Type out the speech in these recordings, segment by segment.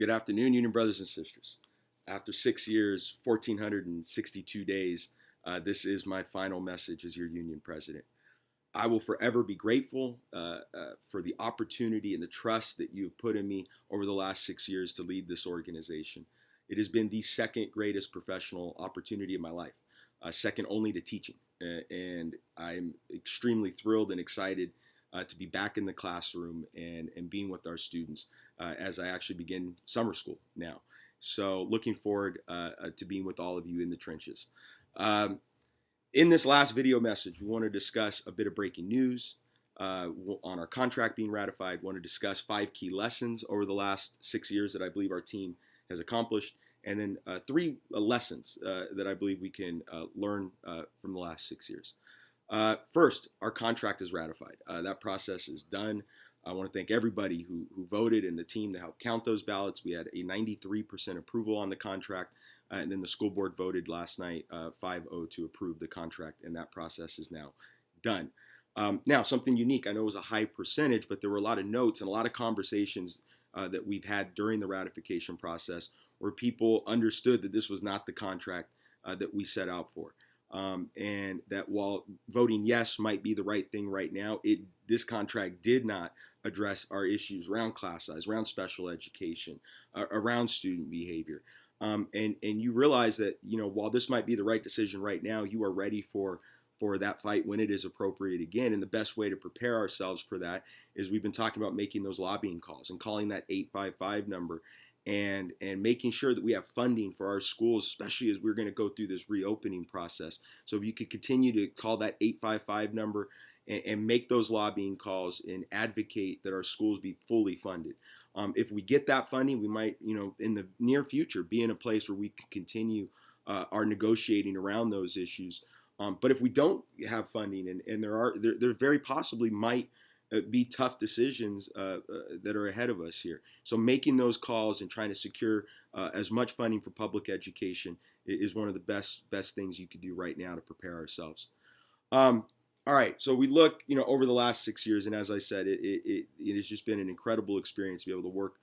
Good afternoon, Union brothers and sisters. After 6 years, 1,462 days, this is my final message as your Union president. I will forever be grateful for the opportunity and the trust that you've put in me over the last 6 years to lead this organization. It has been the second greatest professional opportunity of my life, second only to teaching. And I'm extremely thrilled and excited to be back in the classroom and being with our students as I actually begin summer school now. So looking forward to being with all of you in the trenches. In this last video message, we want to discuss a bit of breaking news on our contract being ratified. We want to discuss 5 key lessons over the last 6 years that I believe our team has accomplished, and then 3 lessons that I believe we can learn from the last 6 years. First, our contract is ratified. That process is done. I want to thank everybody who voted and the team that helped count those ballots. We had a 93% approval on the contract, and then the school board voted last night 5-0 to approve the contract, and that process is now done. Now, something unique. I know it was a high percentage, but there were a lot of notes and a lot of conversations that we've had during the ratification process where people understood that this was not the contract that we set out for. And that while voting yes might be the right thing right now, this contract did not address our issues around class size, around special education, around student behavior. And you realize that, while this might be the right decision right now, you are ready for that fight when it is appropriate again. And the best way to prepare ourselves for that is we've been talking about making those lobbying calls and calling that 855 number and making sure that we have funding for our schools, especially as we're going to go through this reopening process. So if you could continue to call that 855 number and make those lobbying calls and advocate that our schools be fully funded. If we get that funding, we might, in the near future, be in a place where we can continue our negotiating around those issues. But if we don't have funding, and there very possibly might be tough decisions that are ahead of us here. So making those calls and trying to secure as much funding for public education is one of the best things you could do right now to prepare ourselves. All right, so we look, over the last 6 years, and as I said, it has just been an incredible experience to be able to work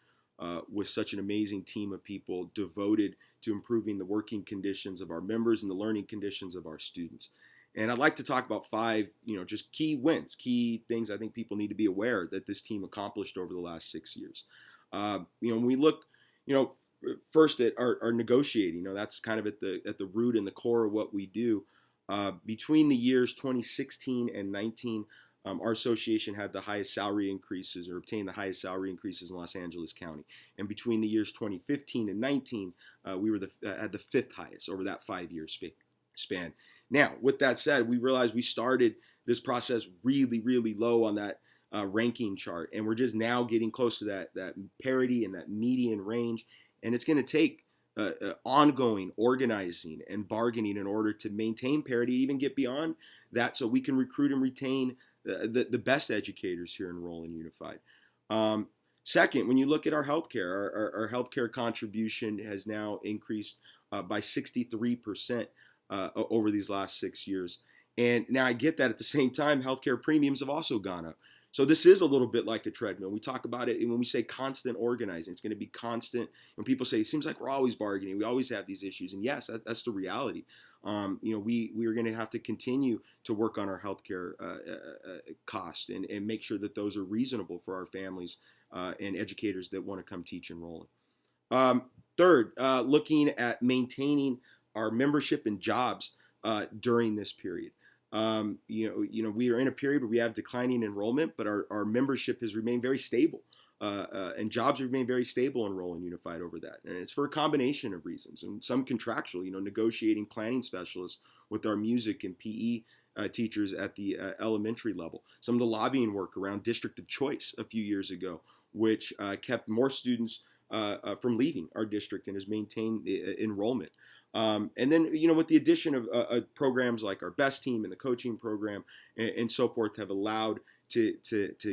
with such an amazing team of people devoted to improving the working conditions of our members and the learning conditions of our students. And I'd like to talk about 5, just key wins, key things I think people need to be aware that this team accomplished over the last 6 years. When we look, first at our negotiating, that's kind of at the root and the core of what we do. Between the years 2016 and 19, our association had the highest salary increases or obtained the highest salary increases in Los Angeles County. And between the years 2015 and 19, we were had the 5th highest over that 5-year span. Now, with that said, we realized we started this process really, really low on that ranking chart, and we're just now getting close to that parity and that median range. And it's going to take ongoing organizing and bargaining in order to maintain parity, even get beyond that, so we can recruit and retain the best educators here in Roland Unified. Second, when you look at our healthcare, our healthcare contribution has now increased by 63% over these last 6 years. And now I get that at the same time, healthcare premiums have also gone up. So this is a little bit like a treadmill. We talk about it, and when we say constant organizing, it's going to be constant. When people say, it seems like we're always bargaining, we always have these issues. And yes, that's the reality. We are going to have to continue to work on our healthcare costs and make sure that those are reasonable for our families and educators that want to come teach in Roland. Third, looking at maintaining our membership and jobs during this period. We are in a period where we have declining enrollment, but our membership has remained very stable, and jobs remain very stable in Roland Unified over that. And it's for a combination of reasons, and some contractual, negotiating planning specialists with our music and PE teachers at the elementary level. Some of the lobbying work around district of choice a few years ago, which kept more students from leaving our district and has maintained enrollment. And then, with the addition of programs like our best team and the coaching program and so forth have allowed to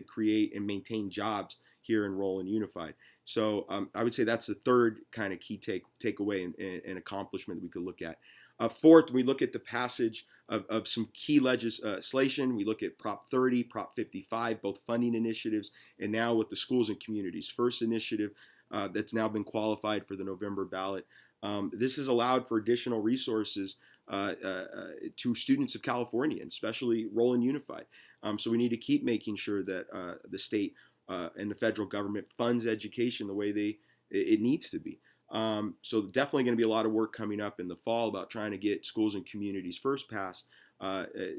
create and maintain jobs here in Roland Unified. So I would say that's the third kind of key takeaway and accomplishment that we could look at. Fourth, we look at the passage of some key legislation. We look at Prop 30, Prop 55, both funding initiatives, and now with the schools and communities first initiative. that's now been qualified for the November ballot. This has allowed for additional resources to students of California, and especially Roland Unified. So we need to keep making sure that the state and the federal government funds education the way it needs to be. So definitely going to be a lot of work coming up in the fall about trying to get schools and communities first passed,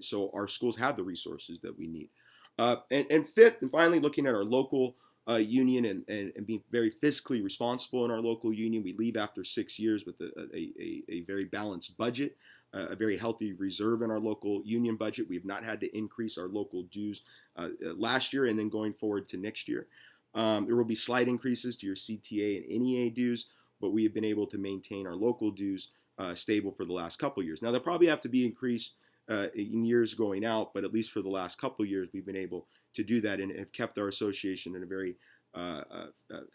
so our schools have the resources that we need. And fifth, and finally, looking at our local union and being very fiscally responsible in our local union. We leave after 6 years with a very balanced budget, a very healthy reserve in our local union budget. We have not had to increase our local dues last year and then going forward to next year. There will be slight increases to your CTA and NEA dues, but we have been able to maintain our local dues stable for the last couple of years. Now, they'll probably have to be increased in years going out, but at least for the last couple of years, we've been able to do that and have kept our association in a very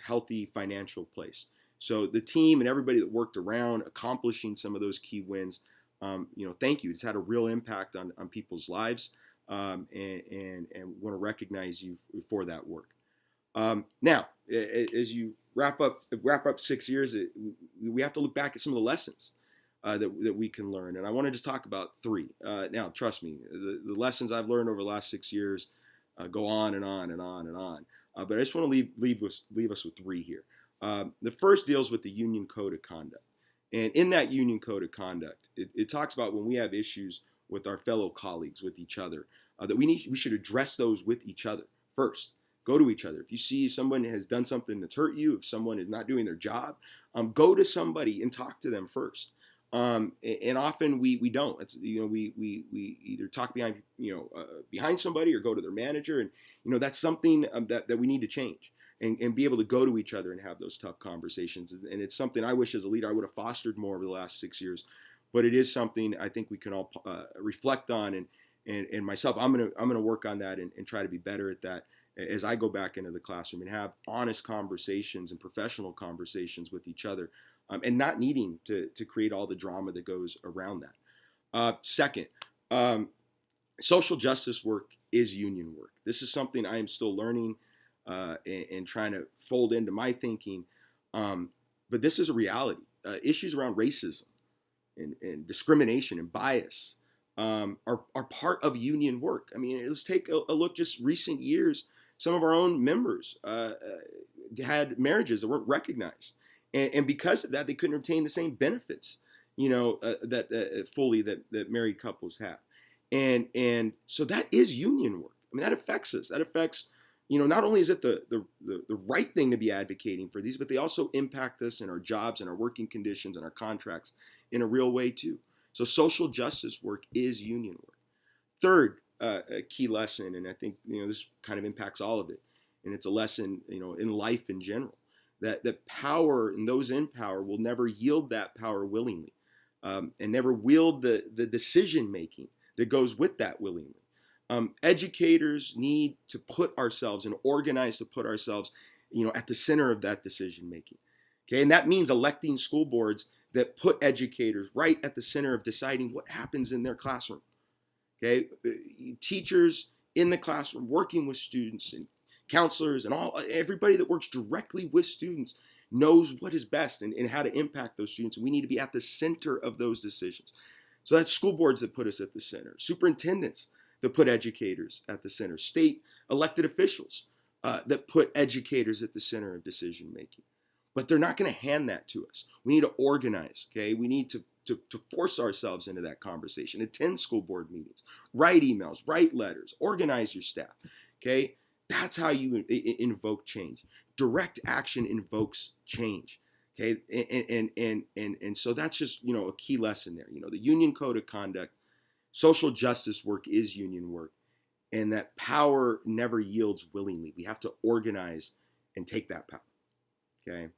healthy financial place. So the team and everybody that worked around accomplishing some of those key wins, thank you. It's had a real impact on people's lives, and want to recognize you for that work. Now, as you wrap up 6 years, we have to look back at some of the lessons that we can learn, and I want to just talk about 3. Now, trust me, the lessons I've learned over the last 6 years go on and on and on and on. But I just want to leave us with 3 here. The first deals with the Union Code of Conduct, and in that Union Code of Conduct, it talks about when we have issues with our fellow colleagues, with each other, that we should address those with each other first. Go to each other. If you see someone has done something that's hurt you, if someone is not doing their job, go to somebody and talk to them first. And often we don't. It's, we either talk behind somebody or go to their manager, and that's something that we need to change and be able to go to each other and have those tough conversations. And it's something I wish as a leader I would have fostered more over the last 6 years. But it is something I think we can all reflect on, and myself, I'm gonna work on that and try to be better at that as I go back into the classroom and have honest conversations and professional conversations with each other, and not needing to create all the drama that goes around that. Second, social justice work is union work. This is something I am still learning and trying to fold into my thinking, but this is a reality. Issues around racism and discrimination and bias are part of union work. I mean, let's take a look just recent years. Some of our own members had marriages that weren't recognized. And because of that, they couldn't obtain the same benefits, that fully that married couples have. And so that is union work. I mean, that affects us. That affects, not only is it the right thing to be advocating for these, but they also impact us in our jobs and our working conditions and our contracts in a real way too. So social justice work is union work. Third, a key lesson, and I think this kind of impacts all of it, and it's a lesson in life in general, that power and those in power will never yield that power willingly, and never wield the decision making that goes with that willingly. Educators need to put ourselves and organize to put ourselves at the center of that decision making. Okay, and that means electing school boards that put educators right at the center of deciding what happens in their classroom. Okay, teachers in the classroom working with students and counselors and everybody that works directly with students knows what is best and how to impact those students. And we need to be at the center of those decisions. So that's school boards that put us at the center, superintendents that put educators at the center, state elected officials that put educators at the center of decision making. But they're not going to hand that to us. We need to organize. Okay, we need to force ourselves into that conversation, attend school board meetings, write emails, write letters, organize your staff. Okay, that's how you invoke change. Direct action invokes change. Okay, and so that's just a key lesson there. The Union Code of Conduct, social justice work is union work, and that power never yields willingly. We have to organize and take that power. Okay,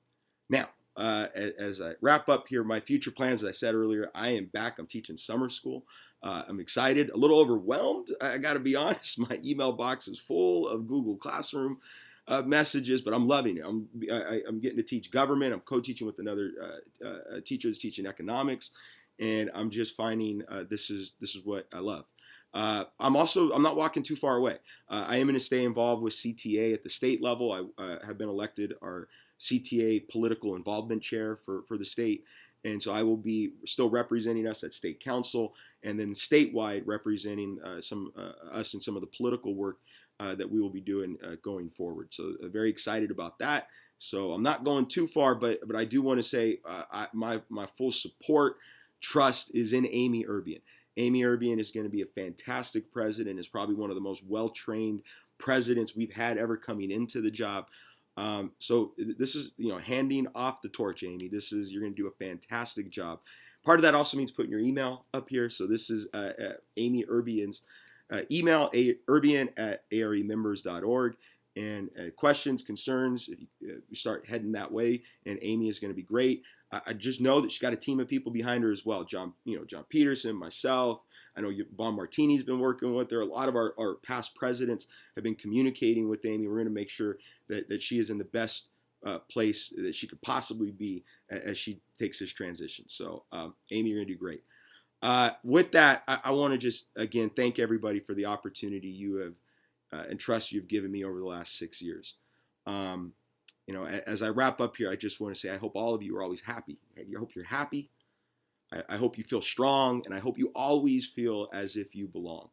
now. As I wrap up here, my future plans, as I said earlier, I am back. I'm teaching summer school. I'm excited, a little overwhelmed. I got to be honest. My email box is full of Google Classroom messages, but I'm loving it. I'm getting to teach government. I'm co-teaching with another teacher that's teaching economics, and I'm just finding this is what I love. I'm not walking too far away. I am going to stay involved with CTA at the state level. I have been elected our CTA political involvement chair for the state. And so I will be still representing us at state council, and then statewide representing us in some of the political work that we will be doing going forward. So very excited about that. So I'm not going too far, but I do want to say my full support, trust is in Amy Aurbien. Amy Aurbien is going to be a fantastic president. Is probably one of the most well-trained presidents we've had ever coming into the job. So this is, handing off the torch, Amy. You're going to do a fantastic job. Part of that also means putting your email up here. So this is Amy Aurbien's email, aurbien@aremembers.org. And questions, concerns, if you start heading that way, and Amy is going to be great. I just know that she's got a team of people behind her as well. John Peterson, myself. I know Vaughn Martini's been working with her. A lot of our past presidents have been communicating with Amy. We're going to make sure that she is in the best place that she could possibly be as she takes this transition. So, Amy, you're going to do great. With that, I want to just, again, thank everybody for the opportunity you have and trust you've given me over the last 6 years. As I wrap up here, I just want to say I hope all of you are always happy. I hope you're happy. I hope you feel strong, and I hope you always feel as if you belong.